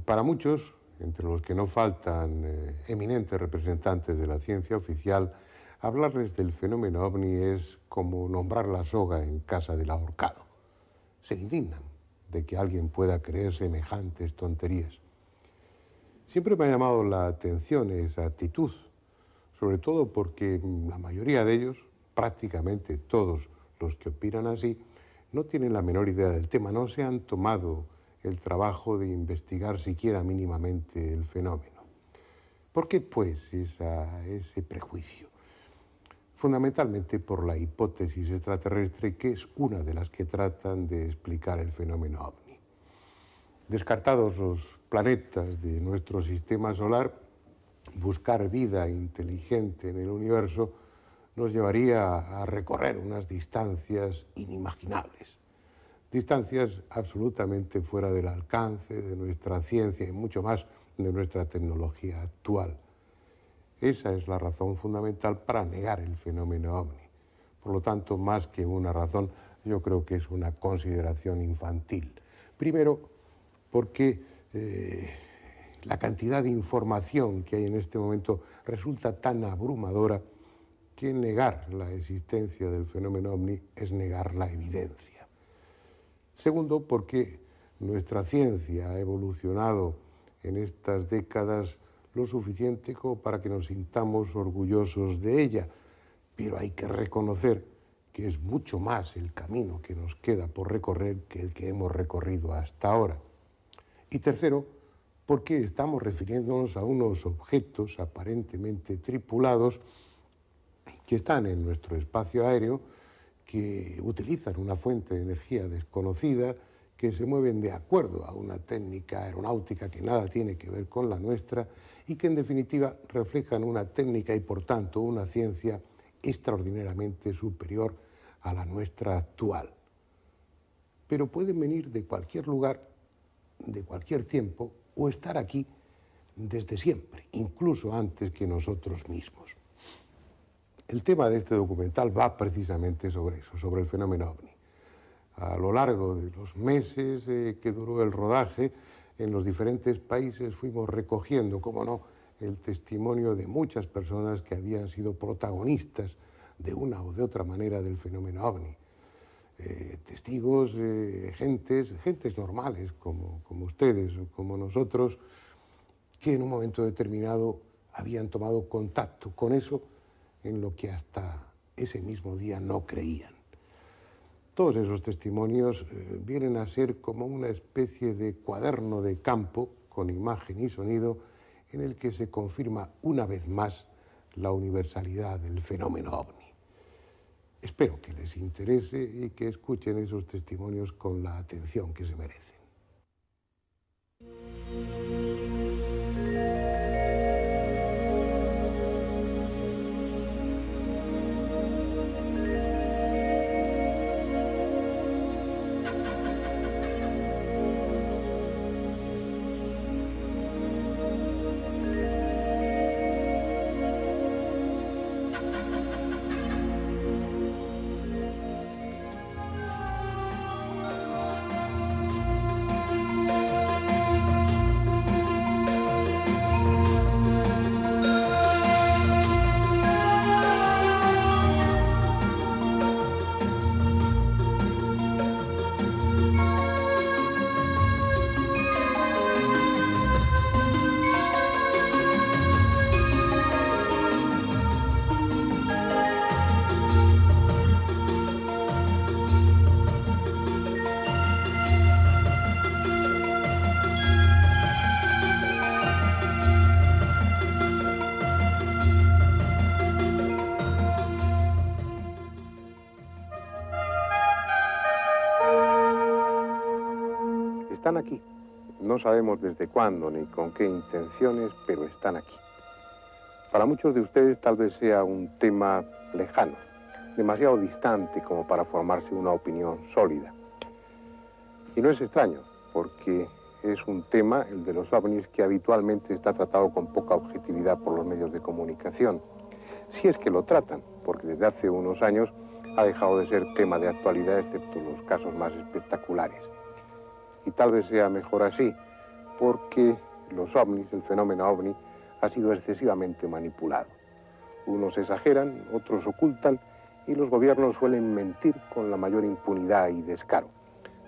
Para muchos, entre los que no faltan eminentes representantes de la ciencia oficial, hablarles del fenómeno ovni es como nombrar la soga en casa del ahorcado. Se indignan de que alguien pueda creer semejantes tonterías. Siempre me ha llamado la atención esa actitud, sobre todo porque la mayoría de ellos, prácticamente todos los que opinan así, no tienen la menor idea del tema, no se han tomado el trabajo de investigar siquiera mínimamente el fenómeno. ¿Por qué, pues, ese prejuicio? Fundamentalmente por la hipótesis extraterrestre, que es una de las que tratan de explicar el fenómeno ovni. Descartados los planetas de nuestro sistema solar, buscar vida inteligente en el universo nos llevaría a recorrer unas distancias inimaginables. Distancias absolutamente fuera del alcance de nuestra ciencia y mucho más de nuestra tecnología actual. Esa es la razón fundamental para negar el fenómeno ovni. Por lo tanto, más que una razón, yo creo que es una consideración infantil. Primero, porque la cantidad de información que hay en este momento resulta tan abrumadora que negar la existencia del fenómeno ovni es negar la evidencia. Segundo, porque nuestra ciencia ha evolucionado en estas décadas lo suficiente como para que nos sintamos orgullosos de ella, pero hay que reconocer que es mucho más el camino que nos queda por recorrer que el que hemos recorrido hasta ahora. Y tercero, porque estamos refiriéndonos a unos objetos aparentemente tripulados que están en nuestro espacio aéreo, que utilizan una fuente de energía desconocida, que se mueven de acuerdo a una técnica aeronáutica que nada tiene que ver con la nuestra y que en definitiva reflejan una técnica y por tanto una ciencia extraordinariamente superior a la nuestra actual. Pero pueden venir de cualquier lugar, de cualquier tiempo, o estar aquí desde siempre, incluso antes que nosotros mismos. El tema de este documental va precisamente sobre eso, sobre el fenómeno ovni. A lo largo de los meses que duró el rodaje, en los diferentes países fuimos recogiendo, como no, el testimonio de muchas personas que habían sido protagonistas de una o de otra manera del fenómeno ovni. Testigos, gentes normales como ustedes o como nosotros, que en un momento determinado habían tomado contacto con eso en lo que hasta ese mismo día no creían. Todos esos testimonios vienen a ser como una especie de cuaderno de campo con imagen y sonido en el que se confirma una vez más la universalidad del fenómeno ovni. Espero que les interese y que escuchen esos testimonios con la atención que se merecen. Están aquí. No sabemos desde cuándo ni con qué intenciones, pero están aquí. Para muchos de ustedes tal vez sea un tema lejano, demasiado distante como para formarse una opinión sólida. Y no es extraño, porque es un tema, el de los ovnis, que habitualmente está tratado con poca objetividad por los medios de comunicación. Si es que lo tratan, porque desde hace unos años ha dejado de ser tema de actualidad, excepto los casos más espectaculares. Y tal vez sea mejor así, porque los ovnis, el fenómeno ovni, ha sido excesivamente manipulado. Unos exageran, otros ocultan y los gobiernos suelen mentir con la mayor impunidad y descaro.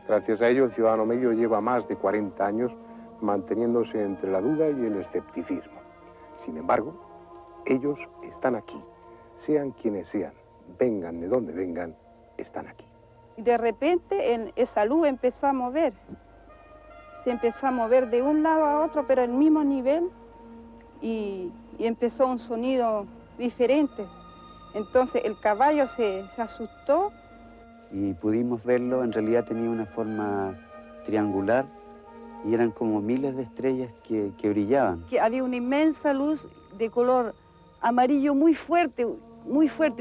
Gracias a ello, el ciudadano medio lleva más de 40 años manteniéndose entre la duda y el escepticismo. Sin embargo, ellos están aquí, sean quienes sean, vengan de donde vengan, están aquí. Y de repente esa luz empezó a mover. Se empezó a mover de un lado a otro, pero al mismo nivel, y empezó un sonido diferente. Entonces el caballo se asustó. Y pudimos verlo, en realidad tenía una forma triangular y eran como miles de estrellas que brillaban. Que había una inmensa luz de color amarillo muy fuerte,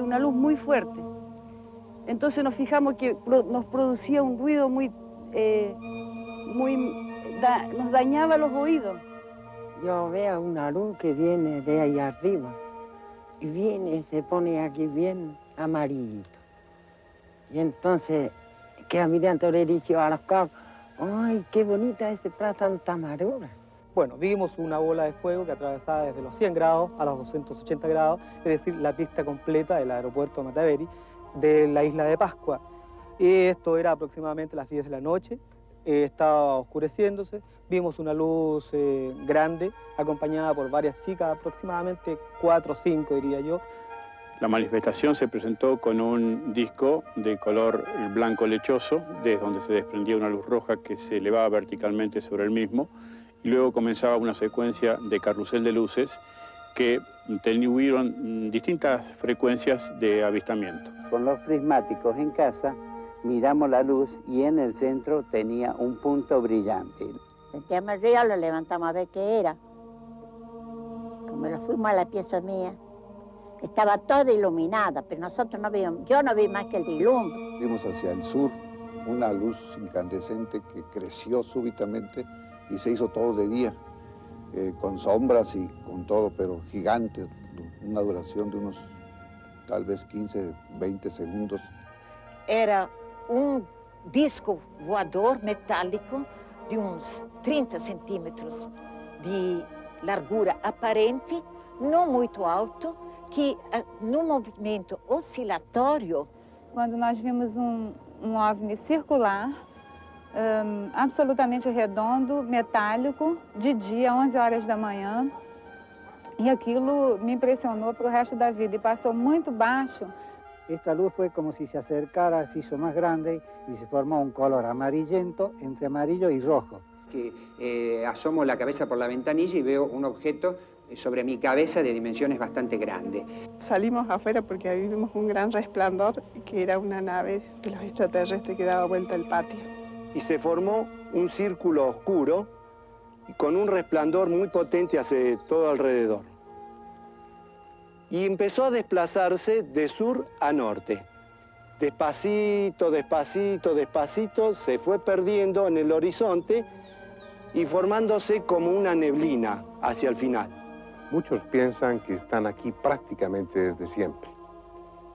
una luz muy fuerte. Entonces nos fijamos que nos producía un ruido nos dañaba los oídos. Yo veo una luz que viene de ahí arriba y viene y se pone aquí bien amarillito. Y entonces queda mirando el ericio a los cabos. ¡Ay, qué bonita ese plato, tanta amarura! Bueno, vimos una bola de fuego que atravesaba desde los 100 grados a los 280 grados, es decir, la pista completa del aeropuerto de Mataveri, de la isla de Pascua. Esto era aproximadamente las 10 de la noche, estaba oscureciéndose, vimos una luz grande, acompañada por varias chicas, aproximadamente 4 o 5 diría yo. La manifestación se presentó con un disco de color blanco lechoso, desde donde se desprendía una luz roja que se elevaba verticalmente sobre el mismo, y luego comenzaba una secuencia de carrusel de luces que tuvieron distintas frecuencias de avistamiento. Con los prismáticos en casa miramos la luz y en el centro tenía un punto brillante. Sentíamos el río, lo levantamos a ver qué era. Como lo fuimos a la pieza mía, estaba toda iluminada, pero nosotros no vimos, yo no vi más que el dilumbre. Vimos hacia el sur una luz incandescente que creció súbitamente y se hizo todo de día, con sombras y con todo, pero gigante, una duración de unos tal vez 15, 20 segundos. Era um disco voador metálico de uns 30 centímetros de largura aparente, não muito alto, que no movimento oscilatório... Quando nós vimos um OVNI circular, absolutamente redondo, metálico, de dia, 11 horas da manhã, e aquilo me impressionou para o resto da vida, e passou muito baixo. Esta luz fue como si se acercara, se hizo más grande y se formó un color amarillento entre amarillo y rojo. Asomo la cabeza por la ventanilla y veo un objeto sobre mi cabeza de dimensiones bastante grandes. Salimos afuera porque ahí vimos un gran resplandor que era una nave de los extraterrestres que daba vuelta al patio. Y se formó un círculo oscuro con un resplandor muy potente hacia todo alrededor. Y empezó a desplazarse de sur a norte. Despacito, despacito, despacito, se fue perdiendo en el horizonte y formándose como una neblina hacia el final. Muchos piensan que están aquí prácticamente desde siempre,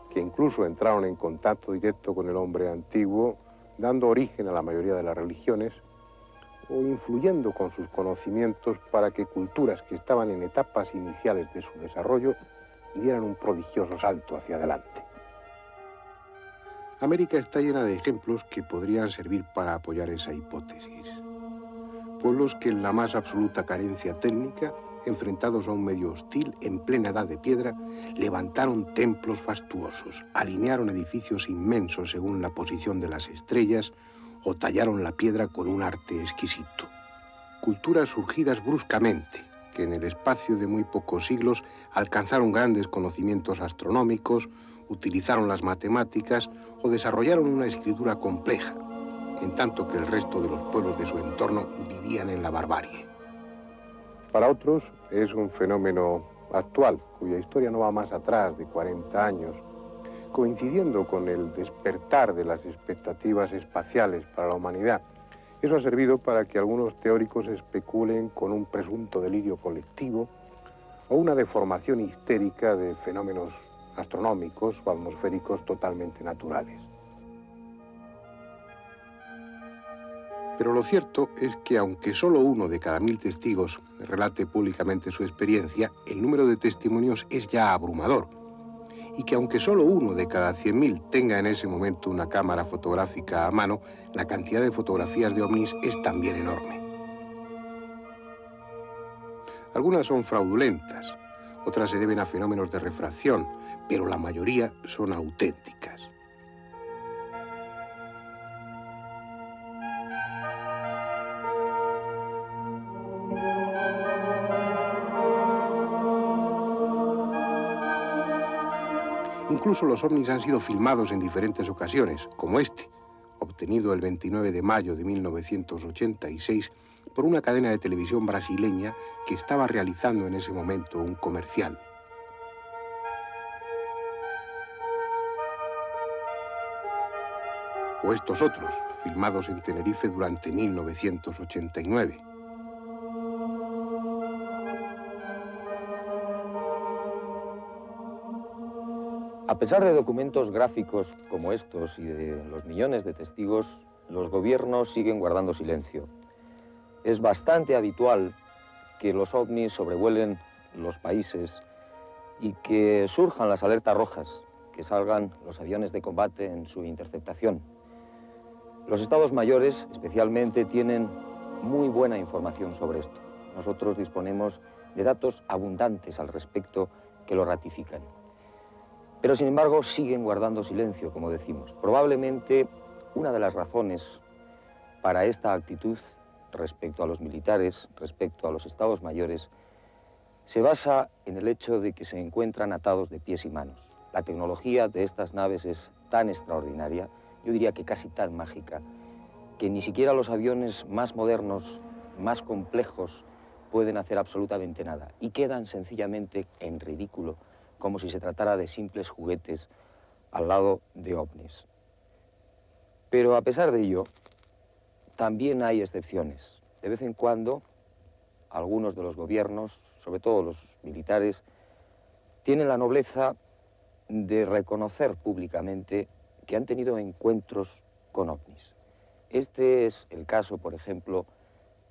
que incluso entraron en contacto directo con el hombre antiguo, dando origen a la mayoría de las religiones, o influyendo con sus conocimientos para que culturas que estaban en etapas iniciales de su desarrollo dieran un prodigioso salto hacia adelante. América está llena de ejemplos que podrían servir para apoyar esa hipótesis. Pueblos que en la más absoluta carencia técnica, enfrentados a un medio hostil en plena edad de piedra, levantaron templos fastuosos, alinearon edificios inmensos según la posición de las estrellas o tallaron la piedra con un arte exquisito. Culturas surgidas bruscamente, que en el espacio de muy pocos siglos alcanzaron grandes conocimientos astronómicos, utilizaron las matemáticas o desarrollaron una escritura compleja, en tanto que el resto de los pueblos de su entorno vivían en la barbarie. Para otros es un fenómeno actual, cuya historia no va más atrás de 40 años, coincidiendo con el despertar de las expectativas espaciales para la humanidad. Eso ha servido para que algunos teóricos especulen con un presunto delirio colectivo o una deformación histérica de fenómenos astronómicos o atmosféricos totalmente naturales. Pero lo cierto es que aunque solo 1 de cada 1000 testigos relate públicamente su experiencia, el número de testimonios es ya abrumador. Y que aunque solo 1 de cada 100.000 tenga en ese momento una cámara fotográfica a mano, la cantidad de fotografías de ovnis es también enorme. Algunas son fraudulentas, otras se deben a fenómenos de refracción, pero la mayoría son auténticas. Incluso los ovnis han sido filmados en diferentes ocasiones, como este, obtenido el 29 de mayo de 1986 por una cadena de televisión brasileña que estaba realizando en ese momento un comercial. O estos otros, filmados en Tenerife durante 1989. A pesar de documentos gráficos como estos y de los millones de testigos, los gobiernos siguen guardando silencio. Es bastante habitual que los ovnis sobrevuelen los países y que surjan las alertas rojas, que salgan los aviones de combate en su interceptación. Los estados mayores, especialmente, tienen muy buena información sobre esto. Nosotros disponemos de datos abundantes al respecto que lo ratifican. Pero, sin embargo, siguen guardando silencio, como decimos. Probablemente una de las razones para esta actitud respecto a los militares, respecto a los estados mayores, se basa en el hecho de que se encuentran atados de pies y manos. La tecnología de estas naves es tan extraordinaria, yo diría que casi tan mágica, que ni siquiera los aviones más modernos, más complejos, pueden hacer absolutamente nada y quedan sencillamente en ridículo, como si se tratara de simples juguetes al lado de ovnis. Pero a pesar de ello, también hay excepciones. De vez en cuando, algunos de los gobiernos, sobre todo los militares, tienen la nobleza de reconocer públicamente que han tenido encuentros con ovnis. Este es el caso, por ejemplo,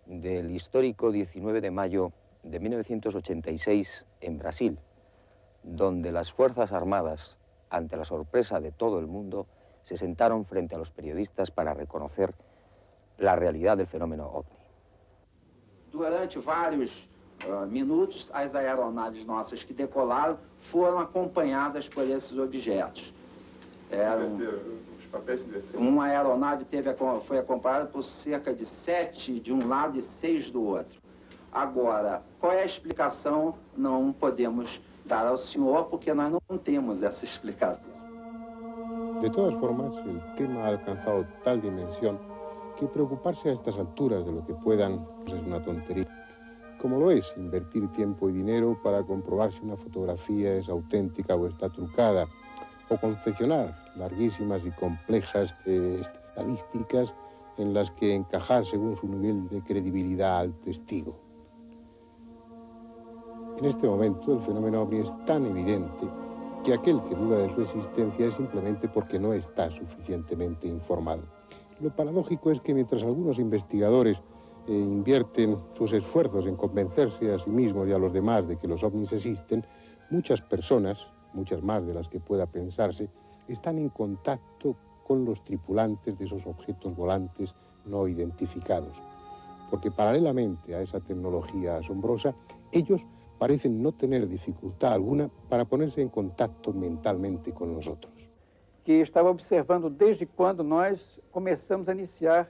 del histórico 19 de mayo de 1986 en Brasil, donde las Fuerzas Armadas, ante la sorpresa de todo el mundo, se sentaron frente a los periodistas para reconocer la realidad del fenómeno ovni. Durante vários minutos, as aeronaves nossas que decolaram foram acompanhadas por esses objetos. Uma aeronave foi acompanhada por cerca de 7 de um lado e 6 do outro. Agora, qual é a explicação? Não podemos dar ao senhor, porque nós não temos essa explicação. De todas formas, el tema ha alcanzado tal dimensión que preocuparse a estas alturas de lo que puedan es una tontería. Como lo es invertir tiempo y dinero para comprobar si una fotografía es auténtica o está trucada, o confeccionar larguísimas y complejas estadísticas en las que encajar según su nivel de credibilidad al testigo. En este momento el fenómeno ovni es tan evidente que aquel que duda de su existencia es simplemente porque no está suficientemente informado. Lo paradójico es que mientras algunos investigadores invierten sus esfuerzos en convencerse a sí mismos y a los demás de que los ovnis existen, muchas personas, muchas más de las que pueda pensarse, están en contacto con los tripulantes de esos objetos volantes no identificados. Porque paralelamente a esa tecnología asombrosa, ellos parecen no tener dificultad alguna para ponerse en contacto mentalmente con nosotros. Que estava observando desde quando nós começamos a iniciar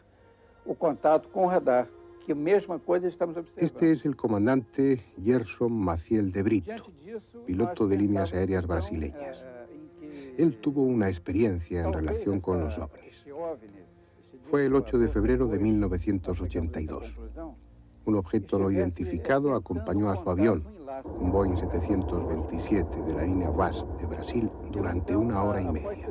o contato com o radar, que a mesma coisa estamos observando. Este es el comandante Gerson Maciel de Brito, piloto de líneas aéreas brasileñas. Él tuvo una experiencia en relación con los ovnis. Fue el 8 de febrero de 1982. Un objeto no identificado acompañó a su avión, un Boeing 727 de la línea VAS de Brasil, durante 1 hora y media.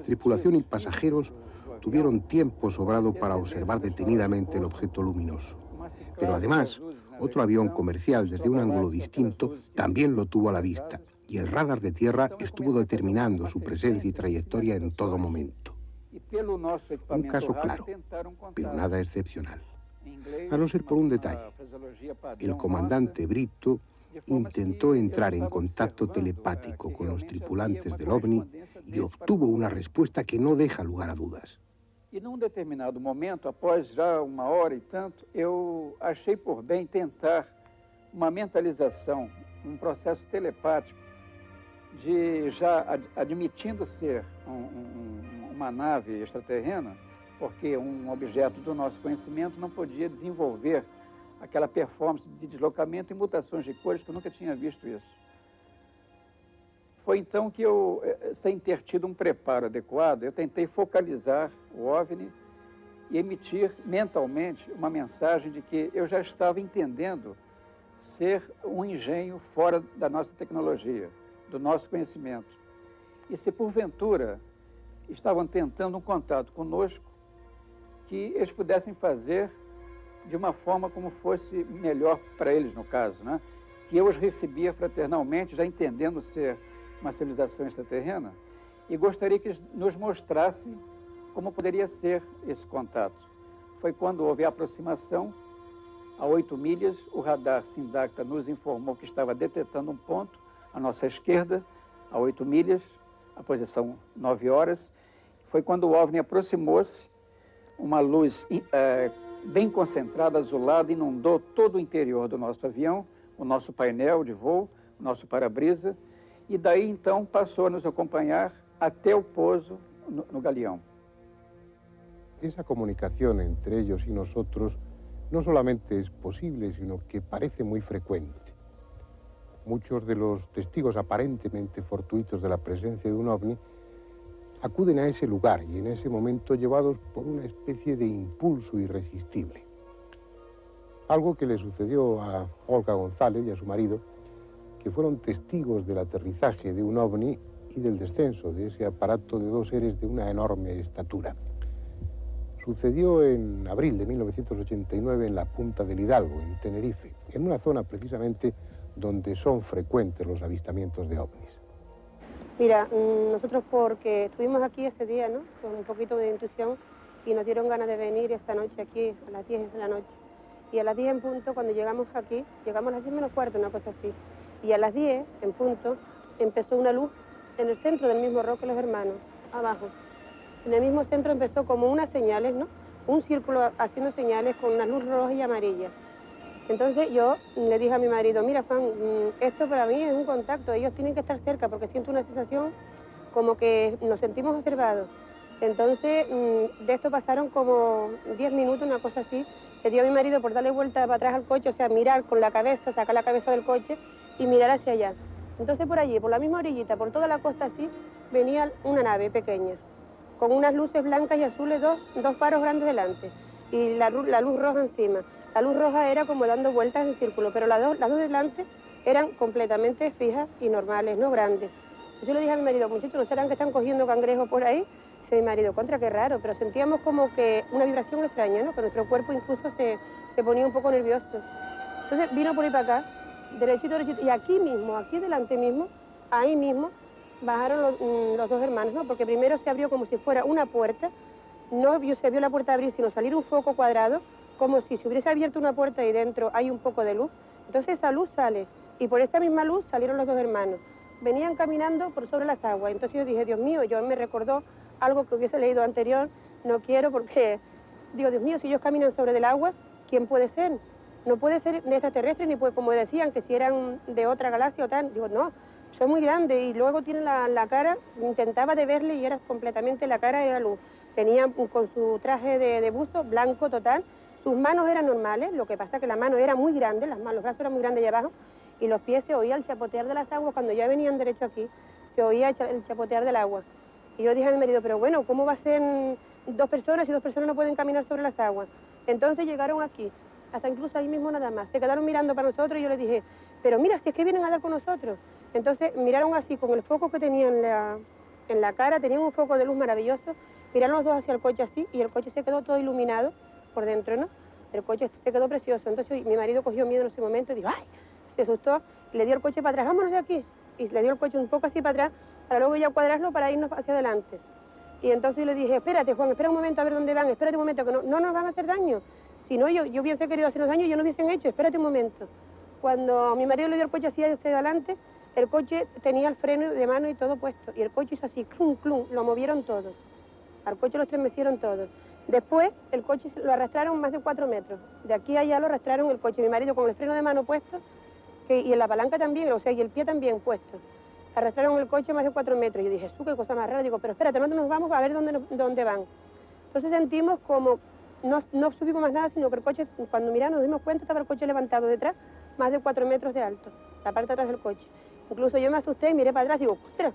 Tripulación y pasajeros tuvieron tiempo sobrado para observar detenidamente el objeto luminoso. Pero además, otro avión comercial desde un ángulo distinto también lo tuvo a la vista, y el radar de tierra estuvo determinando su presencia y trayectoria en todo momento. Un caso claro, pero nada excepcional. A no ser por un detalle. El comandante Brito intentó entrar en contacto telepático con los tripulantes del OVNI y obtuvo una respuesta que no deja lugar a dudas. E num determinado momento, após já 1 hora e tanto, eu achei por bem tentar uma mentalização, um processo telepático, de já admitindo ser uma nave extraterrena, porque um objeto do nosso conhecimento não podia desenvolver aquela performance de deslocamento e mutações de cores, que eu nunca tinha visto isso. Foi então que eu, sem ter tido um preparo adequado, eu tentei focalizar o OVNI e emitir mentalmente uma mensagem de que eu já estava entendendo ser um engenho fora da nossa tecnologia, do nosso conhecimento. E se porventura estavam tentando um contato conosco, que eles pudessem fazer de uma forma como fosse melhor para eles, no caso, né? Que eu os recebia fraternalmente, já entendendo ser uma civilização extraterrena, e gostaria que eles nos mostrassem como poderia ser esse contato. Foi quando houve a aproximação, a 8 milhas, o radar Sindacta nos informou que estava detectando um ponto à nossa esquerda, a 8 milhas, a posição 9 horas. Foi quando o OVNI aproximou-se, uma luz bem concentrada, azulada, inundou todo o interior do nosso avião, o nosso painel de voo, o nosso para-brisa, e daí então passou a nos acompanhar até o pouso no galeão. Esa comunicación entre ellos y nosotros no solamente es posible, sino que parece muy frecuente. Muchos de los testigos aparentemente fortuitos de la presencia de un ovni acuden a ese lugar y en ese momento llevados por una especie de impulso irresistible. Algo que le sucedió a Olga González y a su marido, que fueron testigos del aterrizaje de un ovni y del descenso de ese aparato de 2 seres de una enorme estatura. Sucedió en abril de 1989 en la Punta del Hidalgo, en Tenerife, en una zona precisamente donde son frecuentes los avistamientos de ovnis. Mira, nosotros porque estuvimos aquí ese día, ¿no?, con un poquito de intuición, y nos dieron ganas de venir esta noche aquí, a las 10 de la noche. Y a las 10 en punto, cuando llegamos aquí, llegamos a las 10 menos cuarto, una cosa así, y a las 10 en punto empezó una luz en el centro del mismo Roque Los Hermanos, abajo. En el mismo centro empezó como unas señales, ¿no?, un círculo haciendo señales con una luz roja y amarilla. Entonces yo le dije a mi marido, mira Juan, esto para mí es un contacto, ellos tienen que estar cerca porque siento una sensación como que nos sentimos observados. Entonces de esto pasaron como 10 minutos, una cosa así. Le dio a mi marido por darle vuelta para atrás al coche, o sea, mirar con la cabeza, sacar la cabeza del coche y mirar hacia allá. Entonces por allí, por la misma orillita, por toda la costa así, venía una nave pequeña, con unas luces blancas y azules, dos faros grandes delante, y la luz roja encima. La luz roja era como dando vueltas en círculo, pero las dos delante eran completamente fijas y normales, no grandes. Yo le dije a mi marido, muchachos, ¿no serán que están cogiendo cangrejos por ahí? Dice mi marido, contra, qué raro, pero sentíamos como que una vibración extraña, ¿no?, que nuestro cuerpo incluso se ponía un poco nervioso. Entonces vino por ahí para acá, derechito, derechito, y aquí mismo, aquí delante mismo, ahí mismo, bajaron los 2 hermanos, ¿no?, porque primero se abrió como si fuera una puerta, no se vio la puerta abrir, sino salir un foco cuadrado, como si se hubiese abierto una puerta y dentro hay un poco de luz. Entonces esa luz sale, y por esa misma luz salieron los 2 hermanos. Venían caminando por sobre las aguas. Entonces yo dije, Dios mío, yo me recordó algo que hubiese leído anterior, no quiero porque, digo, Dios mío, si ellos caminan sobre el agua, ¿quién puede ser? No puede ser ni extraterrestre, ni puede, como decían, que si eran de otra galaxia o tal. Digo, no, son muy grandes, y luego tienen la cara, intentaba de verle y era completamente, la cara era luz. Venían con su traje de buzo, blanco total. Sus manos eran normales, lo que pasa que la mano era muy grande, los brazos eran muy grandes allá abajo, y los pies se oía el chapotear de las aguas. Cuando ya venían derecho aquí, se oía el chapotear del agua. Y yo dije a mi marido, pero bueno, ¿cómo va a ser 2 personas si 2 personas no pueden caminar sobre las aguas? Entonces llegaron aquí, hasta incluso ahí mismo nada más. Se quedaron mirando para nosotros y yo les dije, pero mira, si es que vienen a dar con nosotros. Entonces miraron así, con el foco que tenían en la cara, tenían un foco de luz maravilloso, miraron los 2 hacia el coche así, y el coche se quedó todo iluminado por dentro, ¿no? El coche se quedó precioso. Entonces mi marido cogió miedo en ese momento y dijo, ¡ay! Se asustó y le dio el coche para atrás, vámonos de aquí. Y le dio el coche un poco así para atrás, para luego ya cuadrarlo para irnos hacia adelante. Y entonces yo le dije, espérate, Juan, espera un momento a ver dónde van, espérate un momento, que no nos van a hacer daño. Si no, yo hubiese querido hacernos daño, yo no hubiesen hecho, espérate un momento. Cuando mi marido le dio el coche así hacia adelante, el coche tenía el freno de mano y todo puesto. Y el coche hizo así, clum, clum, lo movieron todo. Al coche lo estremecieron todo. Después, el coche lo arrastraron más de 4 metros. De aquí a allá lo arrastraron el coche. Mi marido con el freno de mano puesto, y en la palanca también, o sea, y el pie también puesto. Arrastraron el coche más de 4 metros. Yo dije, qué cosa más rara. Digo, pero espérate, nosotros nos vamos a ver dónde van. Entonces sentimos como, no subimos más nada, sino que el coche, cuando miramos nos dimos cuenta, estaba el coche levantado detrás, más de 4 metros de alto, la parte de atrás del coche. Incluso yo me asusté y miré para atrás, digo, ostras,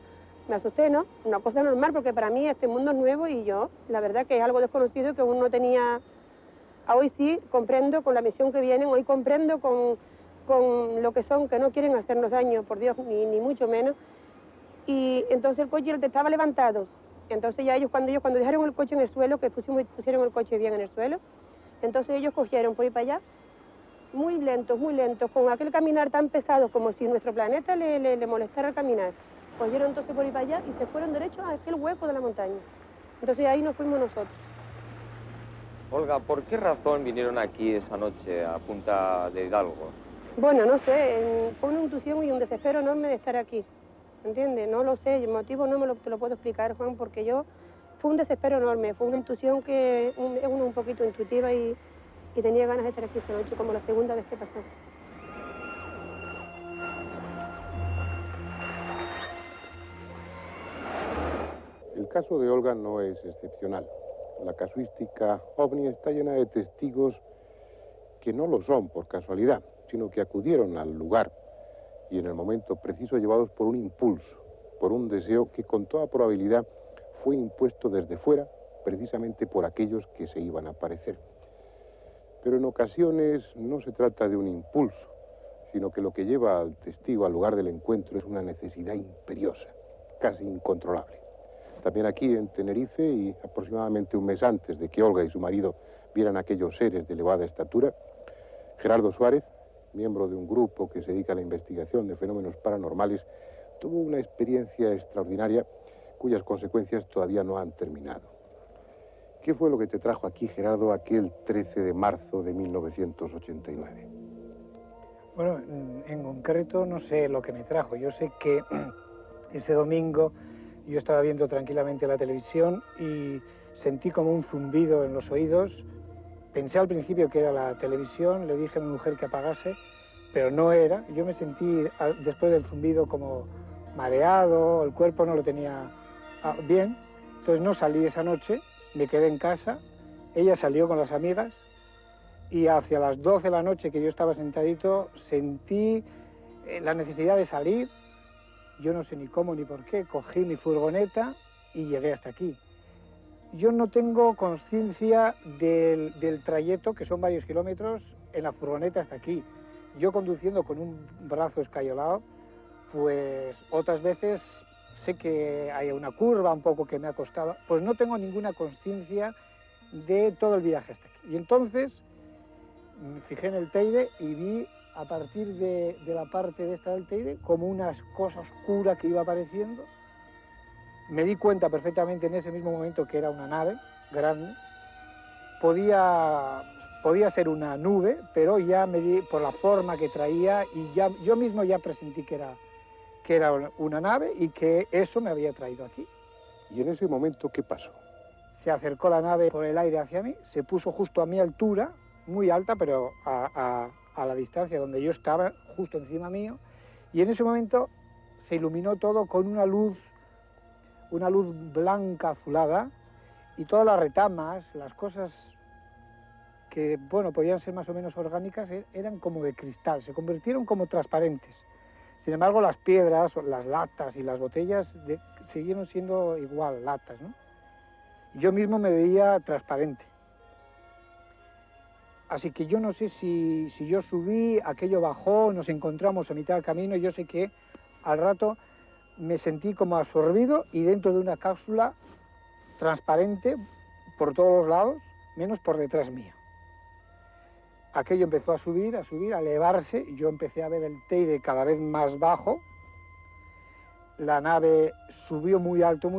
me asusté, ¿no? Una cosa normal, porque para mí este mundo es nuevo y yo, la verdad que es algo desconocido que uno no tenía. Hoy sí comprendo con la misión que vienen, hoy comprendo con lo que son, que no quieren hacernos daño, por Dios, ni mucho menos. Y entonces el coche estaba levantado. Entonces ya cuando dejaron el coche en el suelo, que pusieron el coche bien en el suelo, entonces ellos cogieron por ir para allá, muy lentos, con aquel caminar tan pesado como si nuestro planeta le molestara el caminar. Cogieron entonces por ir para allá y se fueron derechos a aquel hueco de la montaña. Entonces ahí nos fuimos nosotros. Olga, ¿por qué razón vinieron aquí esa noche a Punta de Hidalgo? Bueno, no sé, fue una intuición y un desespero enorme de estar aquí, ¿entiendes? No lo sé, el motivo no te lo puedo explicar, Juan, porque fue un desespero enorme, fue una intuición que es un poquito intuitiva y tenía ganas de estar aquí esta noche, como la segunda vez que pasó. El caso de Olga no es excepcional. La casuística OVNI está llena de testigos que no lo son por casualidad, sino que acudieron al lugar y en el momento preciso llevados por un impulso, por un deseo que con toda probabilidad fue impuesto desde fuera, precisamente por aquellos que se iban a aparecer. Pero en ocasiones no se trata de un impulso, sino que lo que lleva al testigo al lugar del encuentro es una necesidad imperiosa, casi incontrolable. También aquí en Tenerife, y aproximadamente un mes antes de que Olga y su marido vieran aquellos seres de elevada estatura, Gerardo Suárez, miembro de un grupo que se dedica a la investigación de fenómenos paranormales, tuvo una experiencia extraordinaria cuyas consecuencias todavía no han terminado. ¿Qué fue lo que te trajo aquí, Gerardo, aquel 13 de marzo de 1989? Bueno, en concreto no sé lo que me trajo. Yo sé que ese domingo yo estaba viendo tranquilamente la televisión y sentí como un zumbido en los oídos. Pensé al principio que era la televisión, le dije a mi mujer que apagase, pero no era. Yo me sentí después del zumbido como mareado, el cuerpo no lo tenía bien. Entonces no salí esa noche, me quedé en casa, ella salió con las amigas y hacia las 12 de la noche que yo estaba sentadito sentí la necesidad de salir. Yo no sé ni cómo ni por qué, cogí mi furgoneta y llegué hasta aquí. Yo no tengo conciencia del trayecto, que son varios kilómetros, en la furgoneta hasta aquí. Yo conduciendo con un brazo escayolado, pues otras veces sé que hay una curva un poco que me ha costado, pues no tengo ninguna conciencia de todo el viaje hasta aquí. Y entonces me fijé en el Teide y vi a partir de la parte de esta del Teide como una cosa oscura que iba apareciendo. Me di cuenta perfectamente en ese mismo momento que era una nave grande. Podía ser una nube, pero ya me di por la forma que traía y ya, yo mismo ya presentí que era una nave y que eso me había traído aquí. ¿Y en ese momento qué pasó? Se acercó la nave por el aire hacia mí, se puso justo a mi altura, muy alta, pero a la distancia donde yo estaba, justo encima mío, y en ese momento se iluminó todo con una luz blanca azulada, y todas las retamas, las cosas que, bueno, podían ser más o menos orgánicas, eran como de cristal, se convirtieron como transparentes. Sin embargo, las piedras, las latas y las botellas siguieron siendo igual, latas, ¿no? Yo mismo me veía transparente. Así que yo no sé si yo subí, aquello bajó, nos encontramos a mitad del camino, yo sé que al rato me sentí como absorbido y dentro de una cápsula transparente por todos los lados, menos por detrás mío. Aquello empezó a subir, a elevarse, y yo empecé a ver el Teide cada vez más bajo. La nave subió muy alto,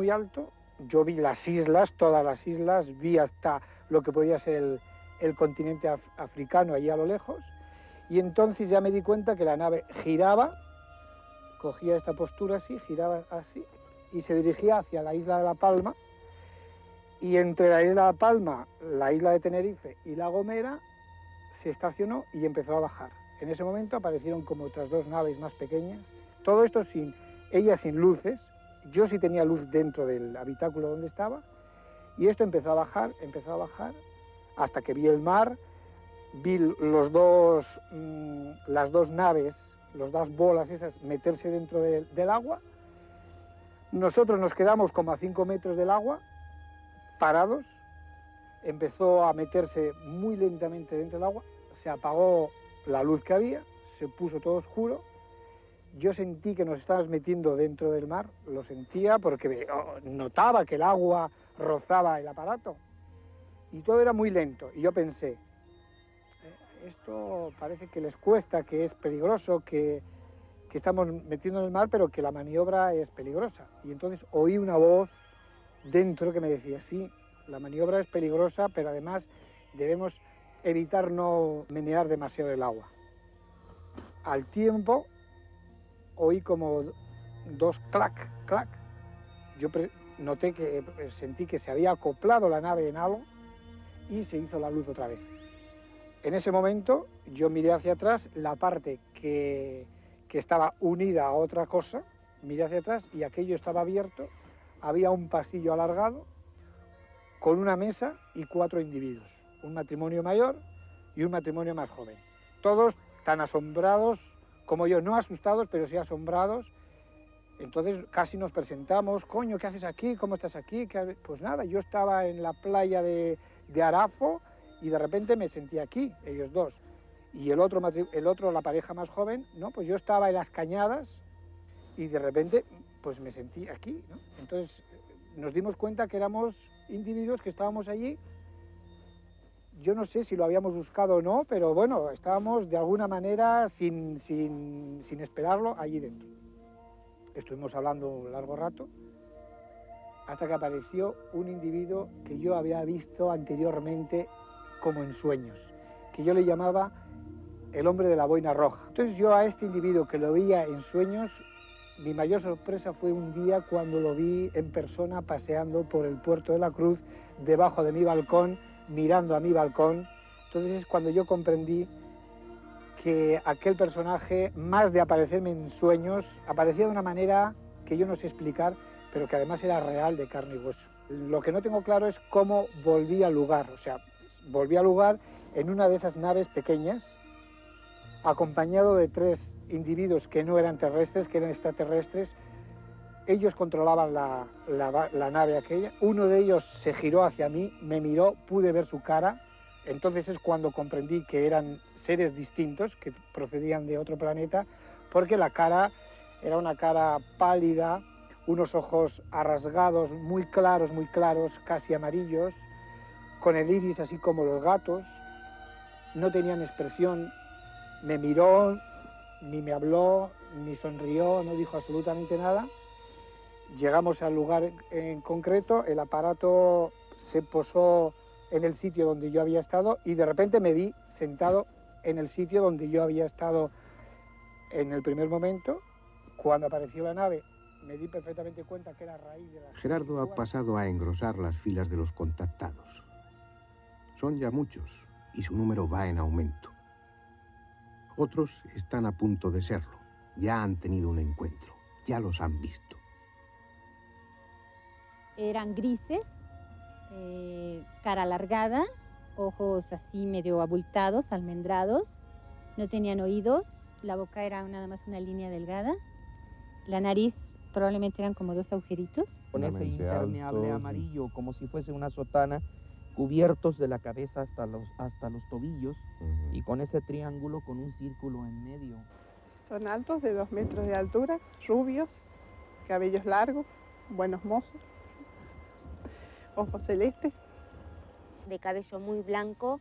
yo vi las islas, todas las islas, vi hasta lo que podía ser el continente africano allí a lo lejos, y entonces ya me di cuenta que la nave giraba, cogía esta postura así, giraba así, y se dirigía hacia la isla de La Palma, y entre la isla de La Palma, la isla de Tenerife y La Gomera, se estacionó y empezó a bajar. En ese momento aparecieron como otras dos naves más pequeñas, todo esto ellas sin luces, yo sí tenía luz dentro del habitáculo donde estaba, y esto empezó a bajar, hasta que vi el mar, vi las dos naves, las dos bolas esas, meterse dentro del agua. Nosotros nos quedamos como a 5 metros del agua, parados, empezó a meterse muy lentamente dentro del agua, se apagó la luz que había, se puso todo oscuro. Yo sentí que nos estábamos metiendo dentro del mar, lo sentía porque notaba que el agua rozaba el aparato y todo era muy lento. Y yo pensé, esto parece que les cuesta, que es peligroso, que estamos metiendo en el mar, pero que la maniobra es peligrosa. Y entonces oí una voz dentro que me decía, sí, la maniobra es peligrosa, pero además debemos evitar no menear demasiado el agua. Al tiempo oí como dos clac, clac. Yo noté que sentí que se había acoplado la nave en algo y se hizo la luz otra vez. En ese momento yo miré hacia atrás, la parte que estaba unida a otra cosa, miré hacia atrás y aquello estaba abierto, había un pasillo alargado con una mesa y 4 individuos, un matrimonio mayor y un matrimonio más joven. Todos tan asombrados como yo, no asustados, pero sí asombrados. Entonces casi nos presentamos, coño, ¿qué haces aquí? ¿Cómo estás aquí? Pues nada, yo estaba en la playa de Arafo y de repente me sentí aquí, ellos dos. Y el otro, la pareja más joven, no, pues yo estaba en las Cañadas y de repente pues me sentí aquí, ¿no? Entonces nos dimos cuenta que éramos individuos que estábamos allí. Yo no sé si lo habíamos buscado o no, pero bueno, estábamos de alguna manera, sin esperarlo, allí dentro. Estuvimos hablando un largo rato, hasta que apareció un individuo que yo había visto anteriormente como en sueños, que yo le llamaba el hombre de la boina roja. Entonces yo a este individuo que lo veía en sueños, mi mayor sorpresa fue un día cuando lo vi en persona paseando por el Puerto de la Cruz, debajo de mi balcón, mirando a mi balcón. Entonces es cuando yo comprendí que aquel personaje, más de aparecerme en sueños, aparecía de una manera que yo no sé explicar, pero que además era real, de carne y hueso. Lo que no tengo claro es cómo volví al lugar, o sea, volví al lugar en una de esas naves pequeñas, acompañado de 3 individuos que no eran terrestres, que eran extraterrestres. Ellos controlaban la nave aquella. Uno de ellos se giró hacia mí, me miró, pude ver su cara. Entonces es cuando comprendí que eran seres distintos, que procedían de otro planeta, porque la cara era una cara pálida, unos ojos arrasgados, muy claros, casi amarillos, con el iris así como los gatos. No tenían expresión, me miró, ni me habló, ni sonrió, no dijo absolutamente nada. Llegamos al lugar en concreto, el aparato se posó en el sitio donde yo había estado y de repente me vi sentado en el sitio donde yo había estado en el primer momento. Cuando apareció la nave me di perfectamente cuenta que era a raíz de la... Gerardo ha pasado a engrosar las filas de los contactados. Son ya muchos y su número va en aumento. Otros están a punto de serlo, ya han tenido un encuentro, ya los han visto. Eran grises, cara alargada, ojos así medio abultados, almendrados, no tenían oídos, la boca era nada más una línea delgada, la nariz probablemente eran como 2 agujeritos. Con ese impermeable amarillo, como si fuese una sotana, cubiertos de la cabeza hasta los tobillos, y con ese triángulo con un círculo en medio. Son altos, de 2 metros de altura, rubios, cabellos largos, buenos mozos, ojos celestes. De cabello muy blanco,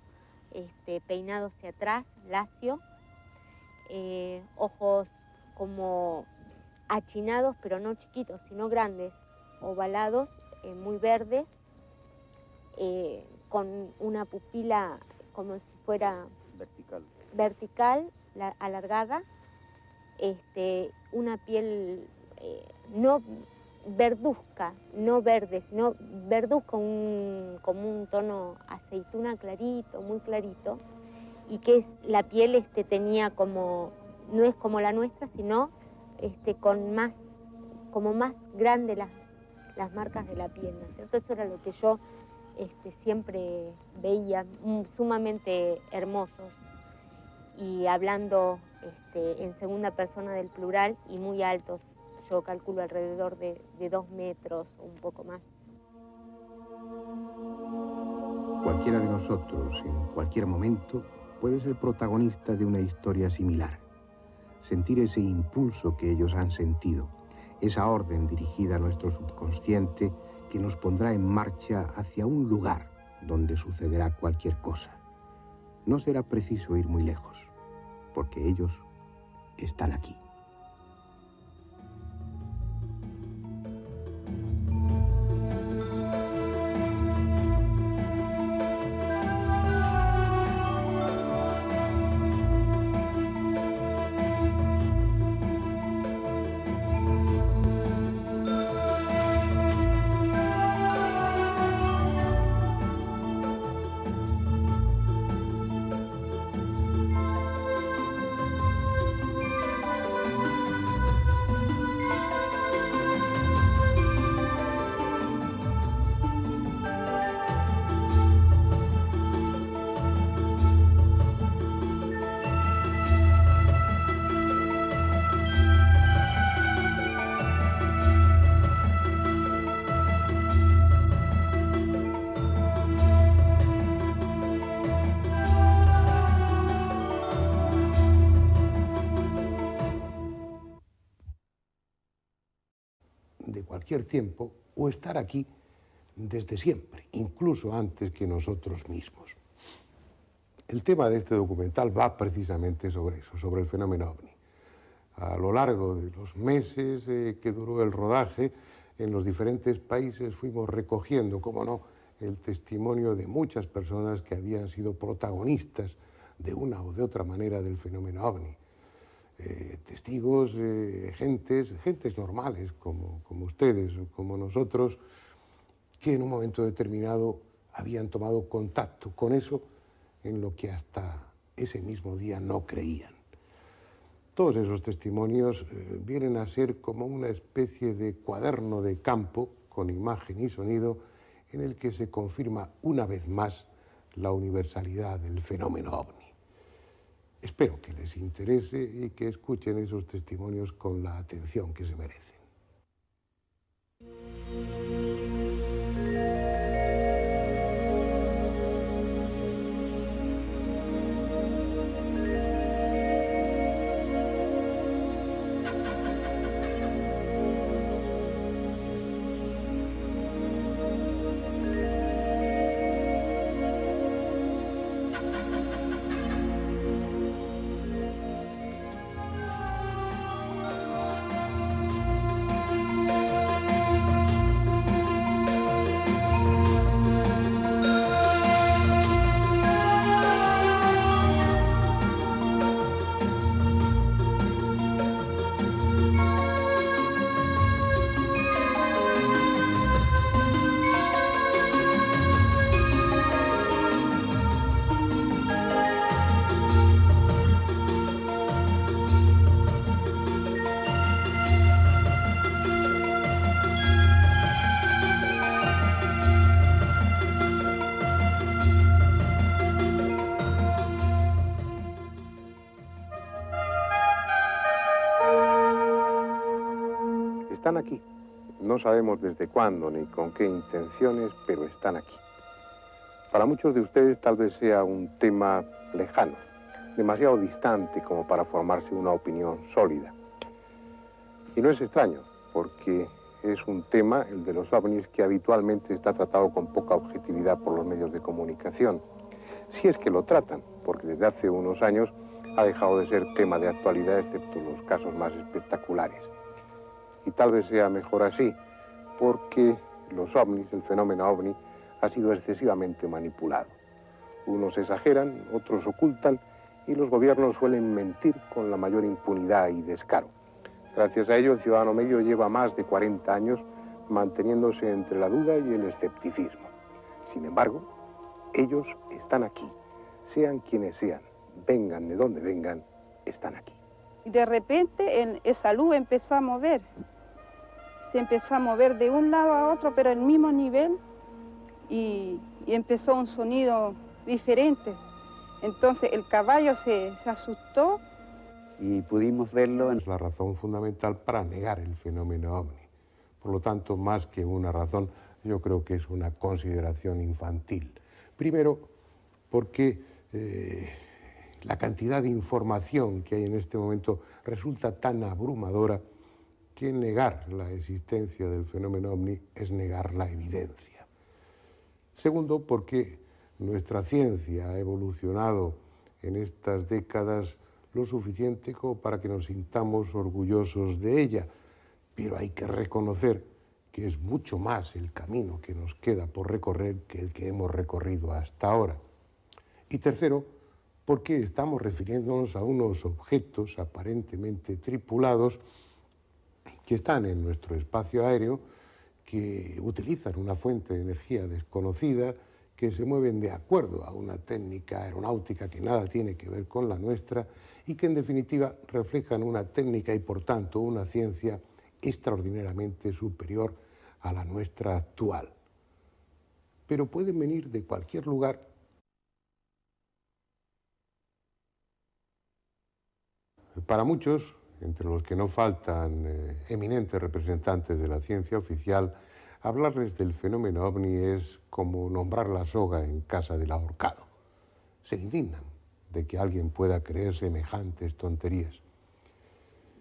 peinado hacia atrás, lacio, ojos como achinados, pero no chiquitos, sino grandes, ovalados, muy verdes, con una pupila como si fuera vertical alargada, una piel no verduzca, no verde, sino verduzca, como un tono aceituna clarito, muy clarito, y que la piel tenía como, no es como la nuestra, sino como más grande las marcas de la piel, ¿no es cierto? Eso era lo que yo siempre veía, sumamente hermosos, y hablando en segunda persona del plural, y muy altos, yo calculo alrededor de 2 metros o un poco más. Cualquiera de nosotros, en cualquier momento, puede ser protagonista de una historia similar. Sentir ese impulso que ellos han sentido, esa orden dirigida a nuestro subconsciente que nos pondrá en marcha hacia un lugar donde sucederá cualquier cosa. No será preciso ir muy lejos, porque ellos están aquí. De cualquier tiempo, o estar aquí desde siempre, incluso antes que nosotros mismos. El tema de este documental va precisamente sobre eso, sobre el fenómeno ovni. A lo largo de los meses que duró el rodaje, en los diferentes países fuimos recogiendo, como no, el testimonio de muchas personas que habían sido protagonistas de una o de otra manera del fenómeno ovni. Testigos, gentes normales como ustedes o como nosotros, que en un momento determinado habían tomado contacto con eso en lo que hasta ese mismo día no creían. Todos esos testimonios vienen a ser como una especie de cuaderno de campo con imagen y sonido en el que se confirma una vez más la universalidad del fenómeno ovni. Espero que les interese y que escuchen esos testimonios con la atención que se merecen. Están aquí. No sabemos desde cuándo ni con qué intenciones, pero están aquí. Para muchos de ustedes tal vez sea un tema lejano, demasiado distante como para formarse una opinión sólida. Y no es extraño, porque es un tema, el de los ovnis, que habitualmente está tratado con poca objetividad por los medios de comunicación. Si es que lo tratan, porque desde hace unos años ha dejado de ser tema de actualidad, excepto los casos más espectaculares. Y tal vez sea mejor así, porque los ovnis, el fenómeno ovni, ha sido excesivamente manipulado. Unos exageran, otros ocultan y los gobiernos suelen mentir con la mayor impunidad y descaro. Gracias a ello, el ciudadano medio lleva más de 40 años manteniéndose entre la duda y el escepticismo. Sin embargo, ellos están aquí, sean quienes sean, vengan de donde vengan, están aquí. Y de repente esa luz empezó a mover, se empezó a mover de un lado a otro, pero al mismo nivel, y empezó un sonido diferente. Entonces el caballo se asustó. Y pudimos verlo. Es la razón fundamental para negar el fenómeno ovni. Por lo tanto, más que una razón, yo creo que es una consideración infantil. Primero, porque la cantidad de información que hay en este momento resulta tan abrumadora que negar la existencia del fenómeno ovni es negar la evidencia. Segundo, porque nuestra ciencia ha evolucionado en estas décadas lo suficiente como para que nos sintamos orgullosos de ella, pero hay que reconocer que es mucho más el camino que nos queda por recorrer que el que hemos recorrido hasta ahora. Y tercero, porque estamos refiriéndonos a unos objetos aparentemente tripulados que están en nuestro espacio aéreo, que utilizan una fuente de energía desconocida, que se mueven de acuerdo a una técnica aeronáutica que nada tiene que ver con la nuestra y que en definitiva reflejan una técnica y por tanto una ciencia extraordinariamente superior a la nuestra actual. Pero pueden venir de cualquier lugar. Para muchos, entre los que no faltan eminentes representantes de la ciencia oficial, hablarles del fenómeno ovni es como nombrar la soga en casa del ahorcado. Se indignan de que alguien pueda creer semejantes tonterías.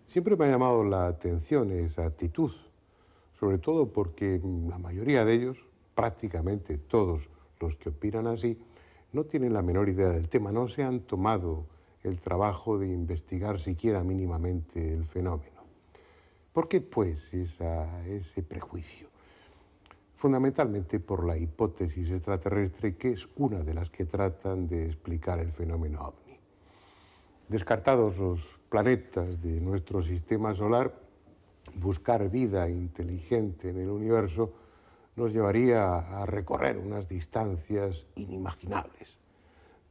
Siempre me ha llamado la atención esa actitud, sobre todo porque la mayoría de ellos, prácticamente todos los que opinan así, no tienen la menor idea del tema, no se han tomado el trabajo de investigar siquiera mínimamente el fenómeno. ¿Por qué, pues, ese prejuicio? Fundamentalmente por la hipótesis extraterrestre, que es una de las que tratan de explicar el fenómeno ovni. Descartados los planetas de nuestro sistema solar, buscar vida inteligente en el universo nos llevaría a recorrer unas distancias inimaginables.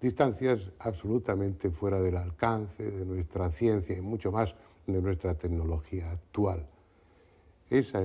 Distancias absolutamente fuera del alcance de nuestra ciencia y mucho más de nuestra tecnología actual. Esa es